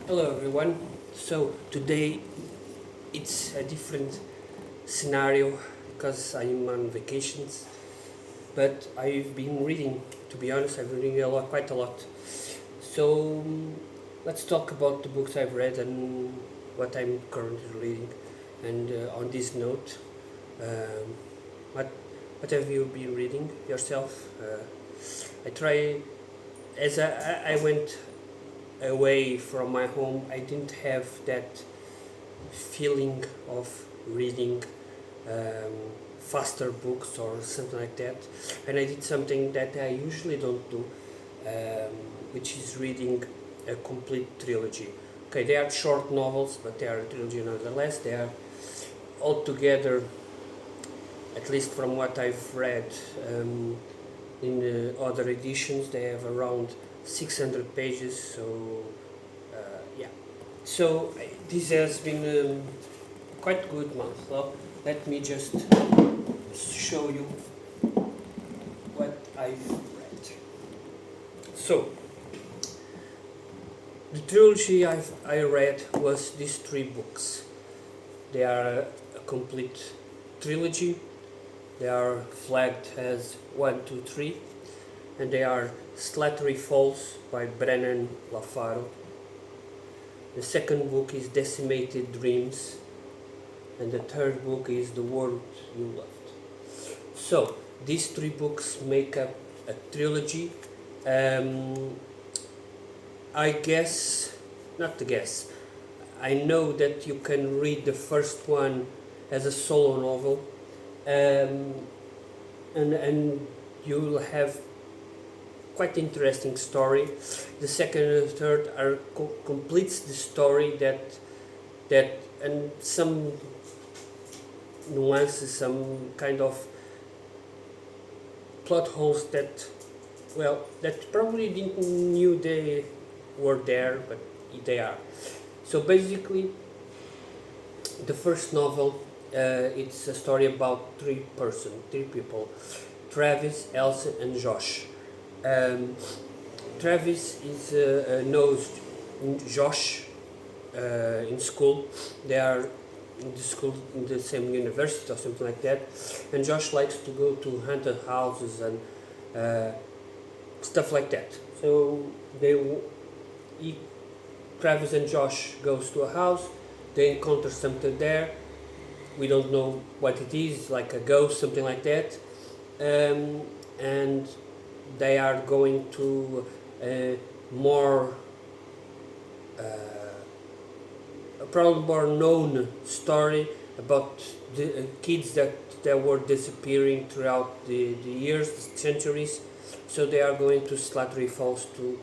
Hello everyone. So today it's a different scenario because I'm on vacations, but I've been reading. To be honest, I've been reading quite a lot. So let's talk about the books I've read and what I'm currently reading. And on this note, um, what what have you been reading yourself? I try as I went away from my home. I didn't have that feeling of reading um, faster books or something like that, and I did something that I usually don't do, which is reading a complete trilogy. Okay, they are short novels, but they are a trilogy nonetheless. They are altogether, at least from what I've read in other editions, they have around 600 pages. So yeah, so this has been quite good month. So let me just show you what I've read. So the trilogy I read was these three books. They are a complete trilogy. They are flagged as 1, 2, 3, and they are Slattery Falls by Brennan LaFaro. The second book is Decimated Dreams, and the third book is The World You Loved. So these three books make up a trilogy. I guess, not to guess, I know that you can read the first one as a solo novel, and you'll have quite interesting story. The second and third are completes the story that and some nuances, some kind of plot holes that, well, that probably didn't knew they were there, but they are. So basically, the first novel, it's a story about three people: Travis, Elsa, and Josh. Um, Travis knows Josh in school. They are in the school in the same university or something like that. And Josh likes to go to haunted houses and stuff like that. So he, Travis and Josh goes to a house. They encounter something there. We don't know what it is, like a ghost, something like that. And they are going to a more probably more known story about the kids that were disappearing throughout the years, the centuries. So they are going to Slattery Falls to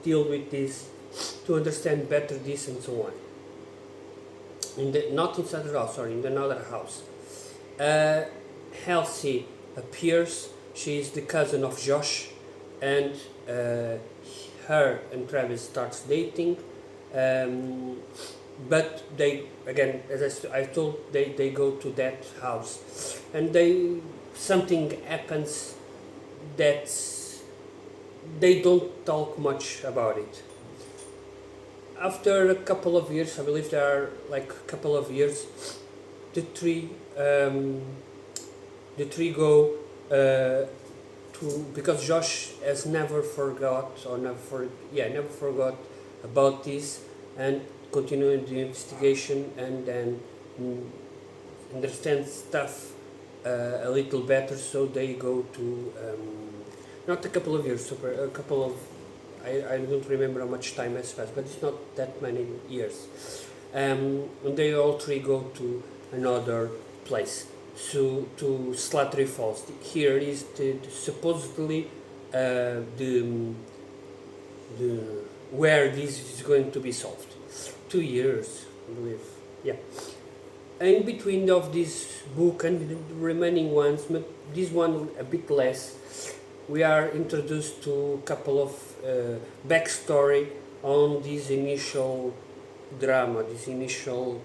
deal with this, to understand better this and so on. Not inside the house, sorry, in another house. Halsey appears. She is the cousin of Josh, and her and Travis starts dating. But they, again, as I told, they go to that house, and something happens that they don't talk much about it. After a couple of years, I believe there are like a couple of years, the three go to, because Josh has never forgot about this, and continuing the investigation, and then understand stuff a little better. So they go to not a couple of years, a couple of, I don't remember how much time has passed, but it's not that many years. And they all three go to another place, to Slattery Falls. Here is supposedly the where this is going to be solved. 2 years, I believe. Yeah. In between of this book and the remaining ones, but this one a bit less, we are introduced to a couple of backstory on this initial drama, this initial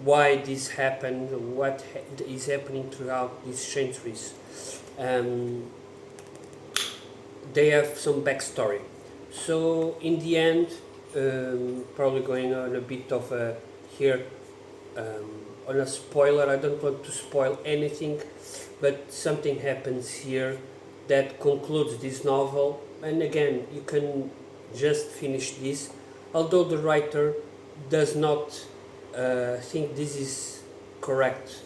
why this happened, what is happening throughout these centuries. They have some backstory. So in the end, probably going on a bit of a here on a spoiler. I don't want to spoil anything, but something happens here that concludes this novel. And again, you can just finish this, although the writer does not think this is correct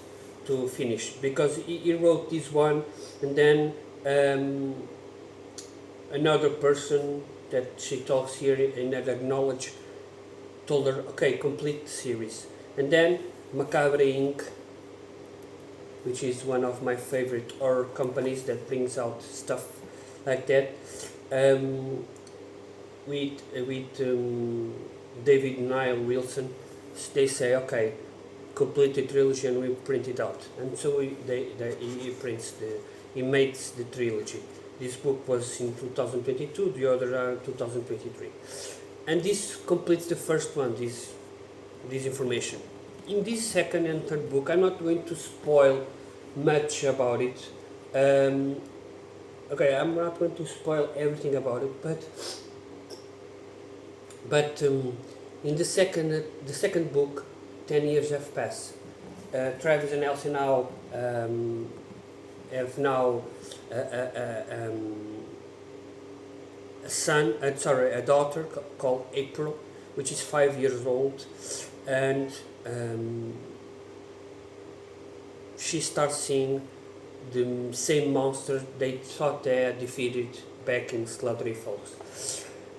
to finish, because he wrote this one, and then another person that she talks here in that acknowledge told her, okay, complete the series. And then Macabre Inc., which is one of my favorite horror companies that brings out stuff like that, with David Niall Wilson, they say, okay, complete the trilogy and we print it out. And so he makes the trilogy. This book was in 2022, the other are 2023. And this completes the first one, this information. In this second and third book, I'm not going to spoil much about it. Okay, I'm not going to spoil everything about it, but in the second book, 10 years have passed. Travis and Elsie now have now a daughter called April, which is 5 years old, and she starts seeing the same monster they thought they had defeated back in Slattery Falls.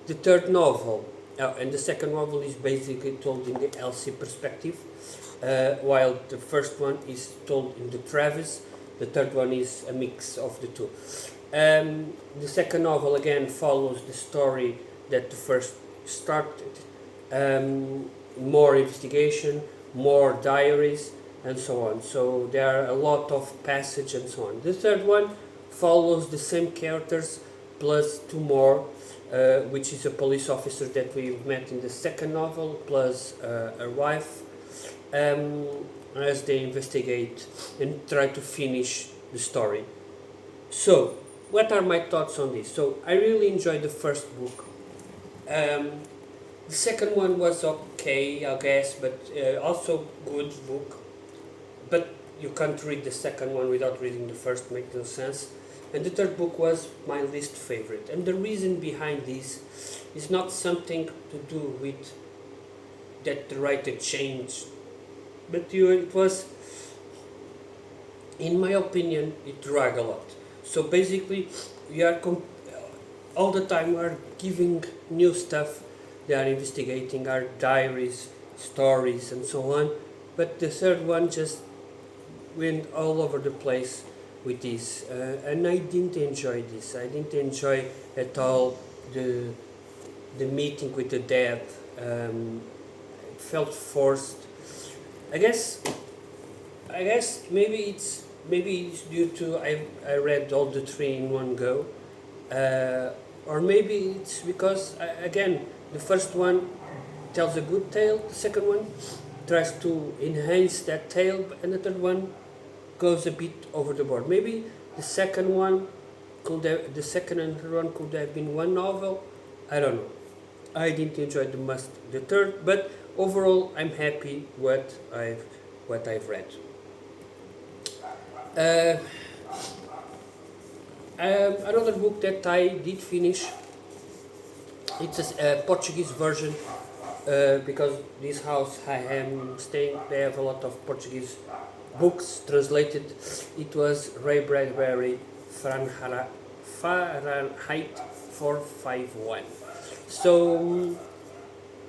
The third novel, and the second novel is basically told in the Elsie perspective, while the first one is told in the Travis. The third one is a mix of the two. The second novel again follows the story that the first started. More investigation, more diaries, and so on. So there are a lot of passage and so on. The third one follows the same characters plus two more, which is a police officer that we met in the second novel, plus a wife, as they investigate and try to finish the story. So, what are my thoughts on this? So, I really enjoyed the first book. The second one was okay, I guess, but also good book. But you can't read the second one without reading the first, makes no sense. And the third book was my least favorite. And the reason behind this is not something to do with that the writer changed, but it was, in my opinion, it dragged a lot. So basically, we are all the time we are giving new stuff. They are investigating our diaries, stories, and so on. But the third one just went all over the place with this, and I didn't enjoy this. I didn't enjoy at all the meeting with the dead. It felt forced. I guess maybe it's due to I read all the three in one go, or maybe it's because again the first one tells a good tale, the second one tries to enhance that tale, and the third one goes a bit over the board. Maybe the second and third one could have been one novel. I don't know. I didn't enjoy the third, but overall I'm happy what I've read. Another book that I did finish. It's a Portuguese version, because this house I am staying, they have a lot of Portuguese books translated. It was Ray Bradbury, Fahrenheit 451. So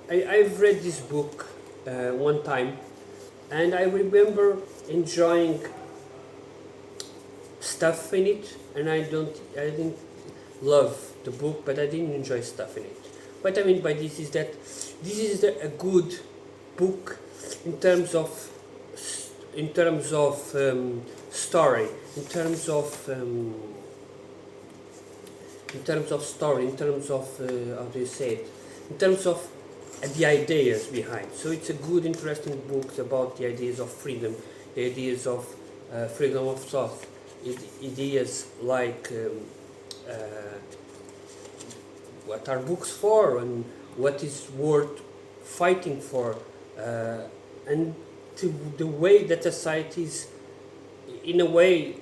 I've read this book one time, and I remember enjoying stuff in it, and I didn't love the book, but I didn't enjoy stuff in it. What I mean by this is that this is a good book in terms of story, in terms of story, in terms of how do you say it, in terms of the ideas behind. So it's a good, interesting book about the ideas of freedom, the ideas of freedom of thought, ideas like what are books for, and what is worth fighting for, and the way that society is, in a way,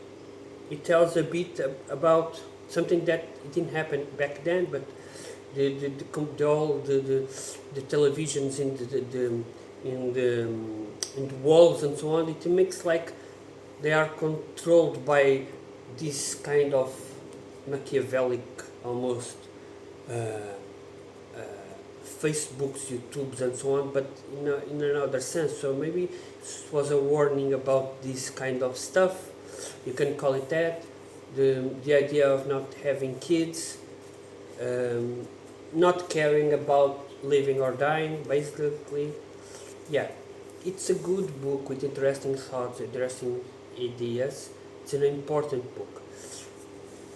it tells a bit about something that didn't happen back then, but the televisions in the walls and so on, it makes like they are controlled by this kind of Machiavellic almost uh, uh, Facebooks, YouTubes and so on, but in another sense. So maybe it was a warning about this kind of stuff, you can call it that. The idea of not having kids, not caring about living or dying, basically. Yeah, it's a good book with interesting thoughts, interesting ideas. It's an important book.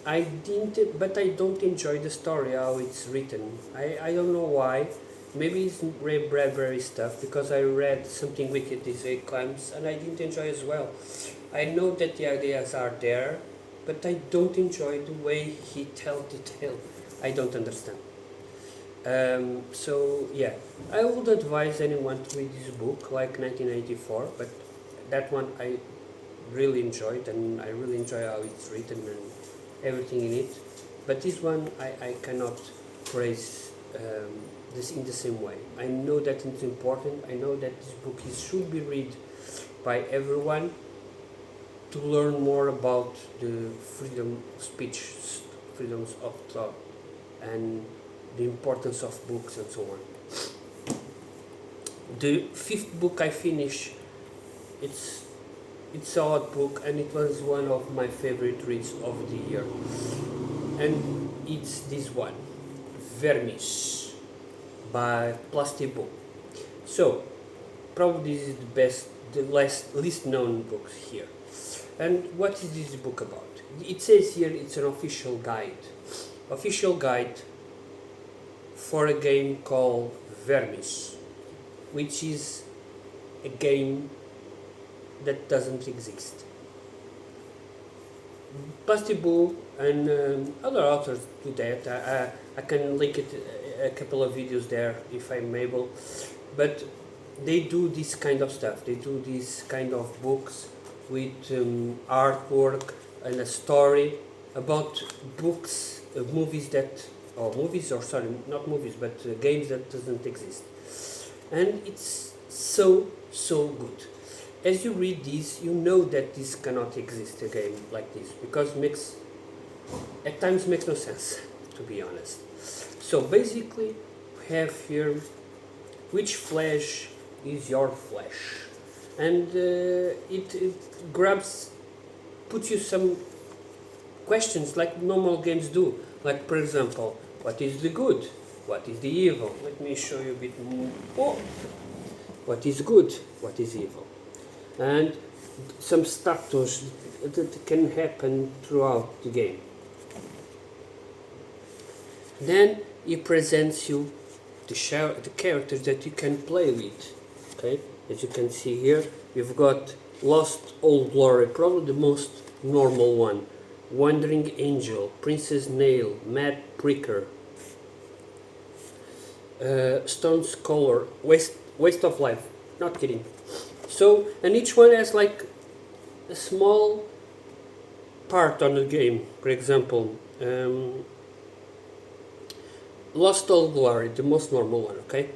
But I don't enjoy the story, how it's written. I don't know why. Maybe it's Ray Bradbury stuff, because I read Something Wicked This Way Comes and I didn't enjoy as well. I know that the ideas are there, but I don't enjoy the way he tells the tale. I don't understand. So yeah, I would advise anyone to read this book, like 1984, but that one I really enjoyed, and I really enjoy how it's written and everything in it. But this one I cannot praise this in the same way. I know that it's important. I know that this book should be read by everyone to learn more about the freedom of speech, freedoms of thought, and the importance of books and so on. The fifth book I finished, it's a odd book, and it was one of my favorite reads of the year. And it's this one, Vermis, by Plastibo. So, probably this is the least known books here. And what is this book about? It says here it's an official guide. Official guide for a game called Vermis, which is a game that doesn't exist. Plastibo and other authors do that. I can link it, a couple of videos there if I'm able, but they do this kind of stuff. They do these kind of books with artwork and a story about books, movies but games that doesn't exist. And it's so good. As you read this, you know that this cannot exist, a game like this, because at times makes no sense, to be honest. So basically, we have here which flesh is your flesh, and it puts you some questions like normal games do. Like, for example, what is the good? What is the evil? Let me show you a bit more. Oh, what is good? What is evil? And some status that can happen throughout the game. Then he presents you the characters that you can play with. Okay, as you can see here, you've got Lost Old Glory, probably the most normal one. Wandering Angel, Princess Nail, Mad Pricker, Stone Scholar, Waste of Life. Not kidding. So, and each one has like a small part on the game. For example, Lost Old Glory, the most normal one, okay?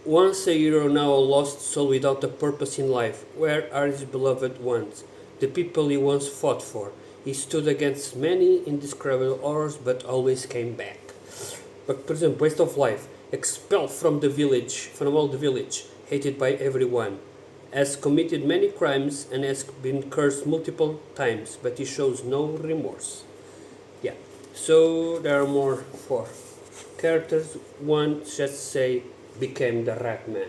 Once a hero, now a lost soul without a purpose in life. Where are his beloved ones? The people he once fought for. He stood against many indescribable horrors, but always came back. But, for example, Waste of Life, expelled from all the village, hated by everyone, has committed many crimes and has been cursed multiple times, but he shows no remorse. Yeah, so there are more 4 characters. One, just say, became the Rat Man.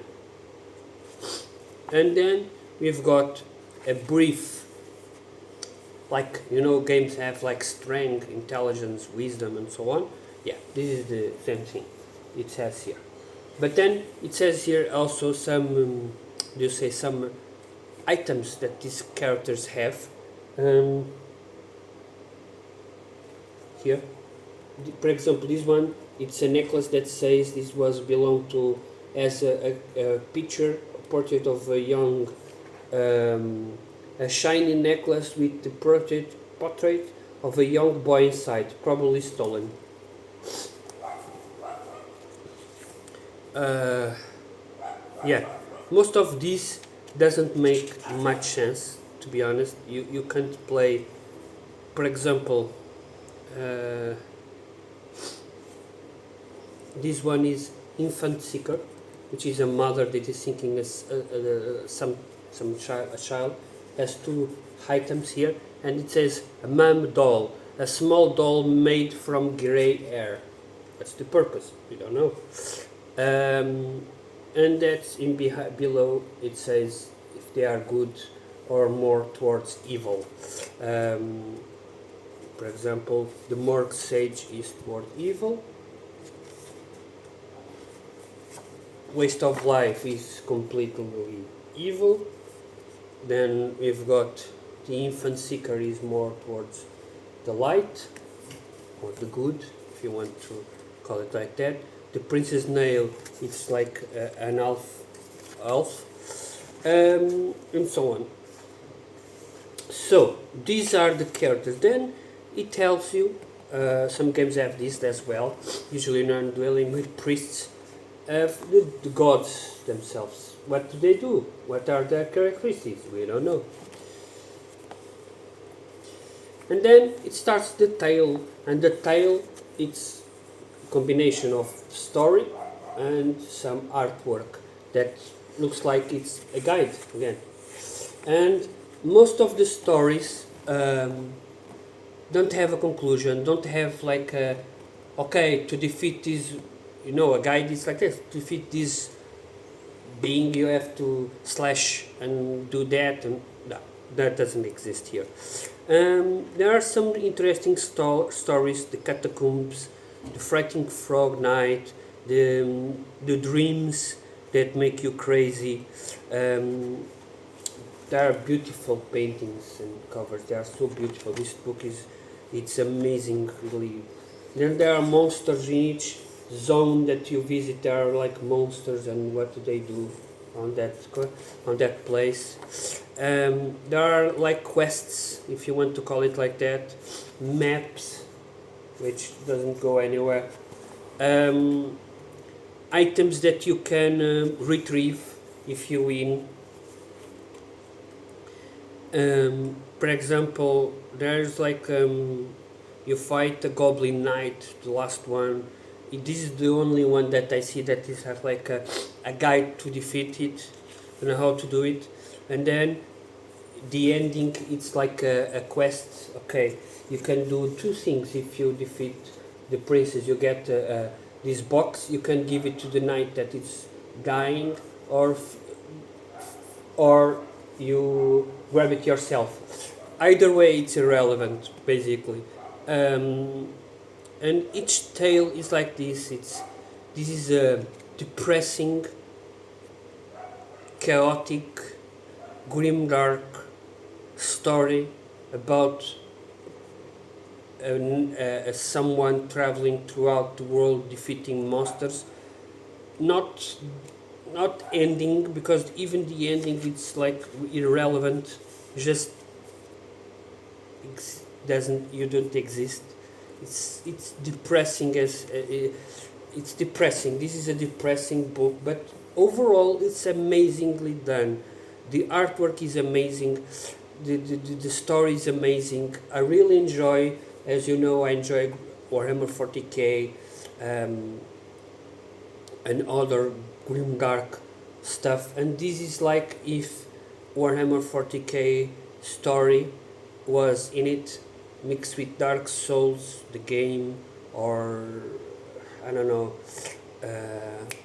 And then we've got a brief, like, games have like strength, intelligence, wisdom, and so on. Yeah, this is the same thing it says here. But then it says here also some, some items that these characters have. Here, for example, this one It's a necklace that says this was belonged to as a picture, a portrait of a young, a shiny necklace with the portrait of a young boy inside, probably stolen. Uh, yeah, most of this doesn't make much sense, to be honest. You can't play, for example, uh, this one is infant seeker, which is a mother that is thinking a child has two items here, and it says a mom doll, a small doll made from gray hair. That's the purpose. We don't know. And that's in below. It says if they are good or more towards evil. For example, the Morgue Sage is toward evil. Waste of Life is completely evil. Then we've got the Infant Seeker is more towards the light, or the good, if you want to call it like that. The Princess Nail, it's like an elf, and so on. So, these are the characters. Then it tells you, some games have this as well, usually non-dwelling with priests, of the gods themselves. What do they do? What are their characteristics? We don't know. And then it starts the tale, and the tale, it's a combination of story and some artwork that looks like it's a guide again. And most of the stories don't have a conclusion, don't have like a, okay, to defeat this, a guide is like this, to defeat this being you have to slash and do that, and no, that doesn't exist here. There are some interesting stories, the catacombs, the frightening frog night, the dreams that make you crazy. There are beautiful paintings and covers. They are so beautiful. This book it's amazingly. Then there are monsters in each zone that you visit. There are like monsters, and what do they do on that place? There are like quests, if you want to call it like that, maps, which doesn't go anywhere. Items that you can retrieve if you win. For example, there's like you fight the Goblin Knight, the last one. This is the only one that I see that is have like a guide to defeat it, and how to do it. And then the ending, it's like a quest. Okay, you can do two things if you defeat the princess. You get this box. You can give it to the knight that is dying, or you grab it yourself. Either way, it's irrelevant, basically. And each tale is like this. This is a depressing, chaotic, grimdark story about someone traveling throughout the world defeating monsters. Not ending, because even the ending it's like irrelevant, just doesn't, you don't exist. It's depressing as it's depressing. This is a depressing book, but overall it's amazingly done. The artwork is amazing, the story is amazing. I really enjoy, as you know, I enjoy Warhammer 40k and other grimdark stuff, and this is like if Warhammer 40k story was in it, mixed with Dark Souls, the game, or I don't know,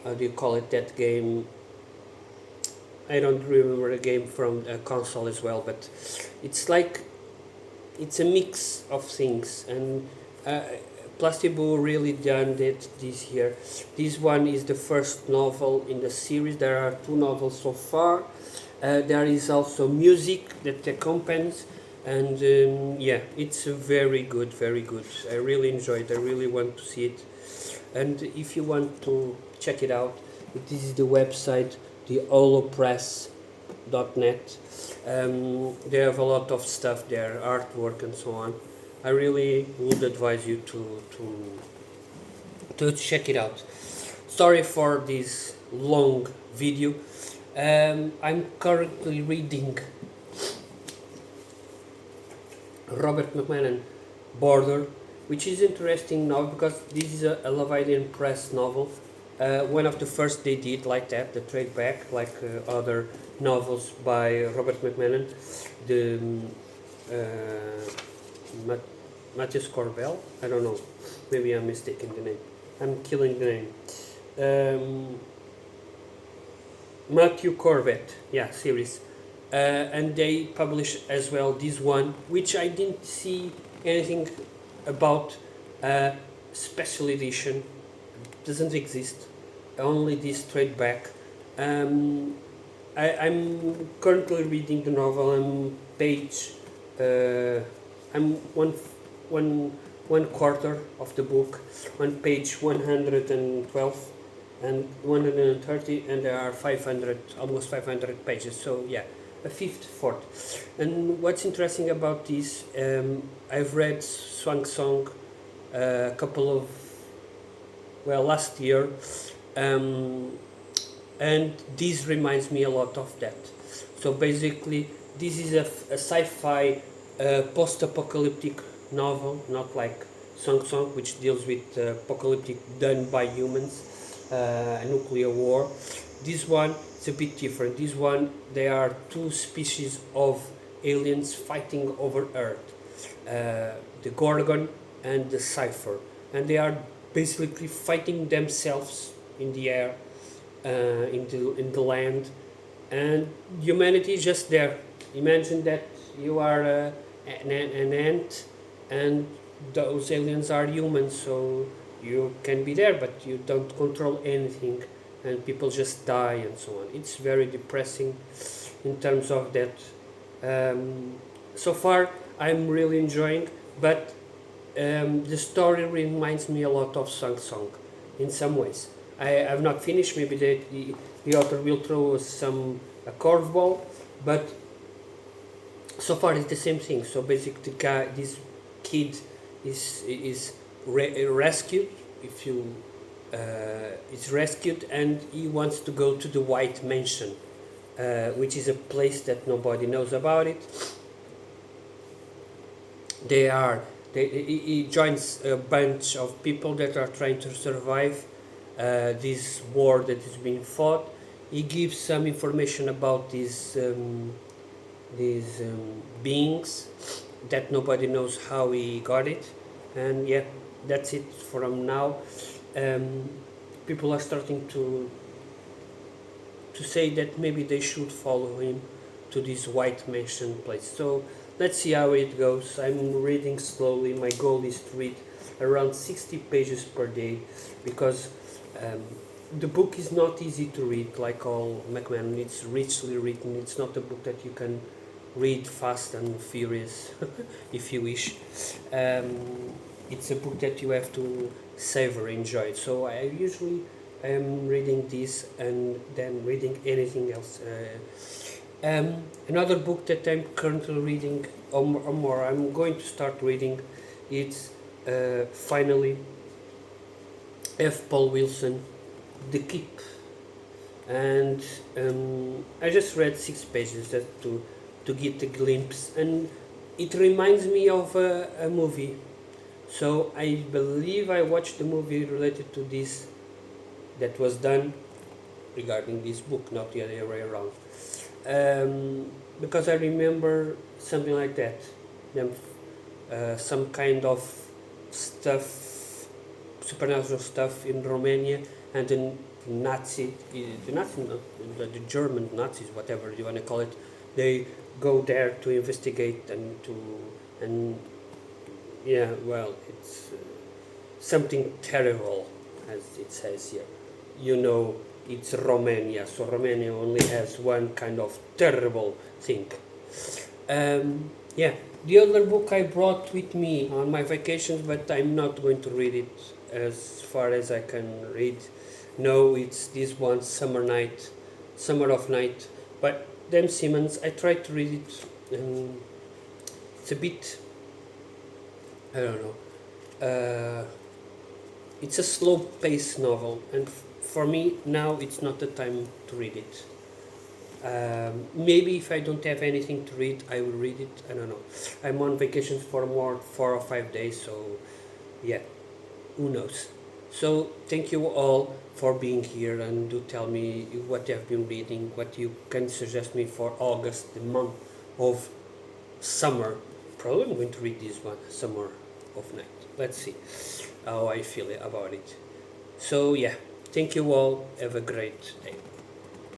how do you call it, that game? I don't remember the game from a console as well, but it's like, it's a mix of things, and Plastiboo really done it this year. This one is the first novel in the series. There are 2 novels so far. There is also music that accompanies, and yeah, it's very good, very good. I really enjoyed. I really want to see it. And if you want to check it out, this is the website, the holopress.net. They have a lot of stuff there, artwork and so on. I really would advise you to check it out. Sorry for this long video. I'm currently reading Robert McMahon Border, which is interesting now because this is a Leviathan Press novel. One of the first they did like that, the trade back, like other novels by Robert McMahon, the Matthias Corbel. I don't know, maybe I'm mistaking the name. I'm killing the name. Matthew Corbett, yeah, series. And they publish as well this one, which I didn't see anything about. Special edition doesn't exist, only this trade back. I'm currently reading the novel. I'm page. I'm one quarter of the book, on page 112 and 130, and there are 500, almost 500 pages. So yeah, a fifth fourth. And what's interesting about this, I've read Swan Song a couple of, well, last year, and this reminds me a lot of that. So basically, this is a sci-fi post-apocalyptic novel, not like Song Song, which deals with apocalyptic done by humans, a nuclear war. This one is a bit different. This one, there are two species of aliens fighting over Earth, the Gorgon and the Cypher, and they are basically fighting themselves in the air, in the land, and humanity is just there. Imagine that you are an ant, and those aliens are humans, so you can be there, but you don't control anything, and people just die and so on. It's very depressing in terms of that. So far, I'm really enjoying, but the story reminds me a lot of Song Song in some ways. I have not finished. Maybe the author will throw some a curveball, but so far it's the same thing. So basically, this kid is rescued. If you is rescued, and he wants to go to the White Mansion, which is a place that nobody knows about it. He joins a bunch of people that are trying to survive this war that is being fought. He gives some information about these beings that nobody knows how he got it, and yeah, that's it from now. People are starting to say that maybe they should follow him to this White Mansion place. So let's see how it goes. I'm reading slowly. My goal is to read around 60 pages per day, because the book is not easy to read like all McMahon. It's richly written. It's not a book that you can read fast and furious if you wish. It's a book that you have to savor, enjoy. So I usually am reading this and then reading anything else. Another book that I'm currently reading, or more, I'm going to start reading, it's finally F. Paul Wilson, The Keep. And I just read 6 pages to get a glimpse, and it reminds me of a movie. So I believe I watched the movie related to this that was done regarding this book, not the other way around. Because I remember something like that, some kind of stuff, supernatural stuff in Romania, and the German Nazis, whatever you want to call it, they go there to investigate and yeah, well, it's something terrible, as it says here. You know, it's Romania, so Romania only has one kind of terrible thing. Yeah, the other book I brought with me on my vacations, but I'm not going to read it as far as I can read. No, it's this one, Summer of Night. But Dan Simmons, I tried to read it, and it's a bit, I don't know. It's a slow-paced novel, and for me now it's not the time to read it. Maybe if I don't have anything to read, I will read it. I don't know. I'm on vacation for more 4 or 5 days, so yeah, who knows. So thank you all for being here, and do tell me what you have been reading, what you can suggest me for August, the month of summer. Probably I'm going to read this one, Summer of Night. Let's see how I feel about it. So yeah, thank you all. Have a great day.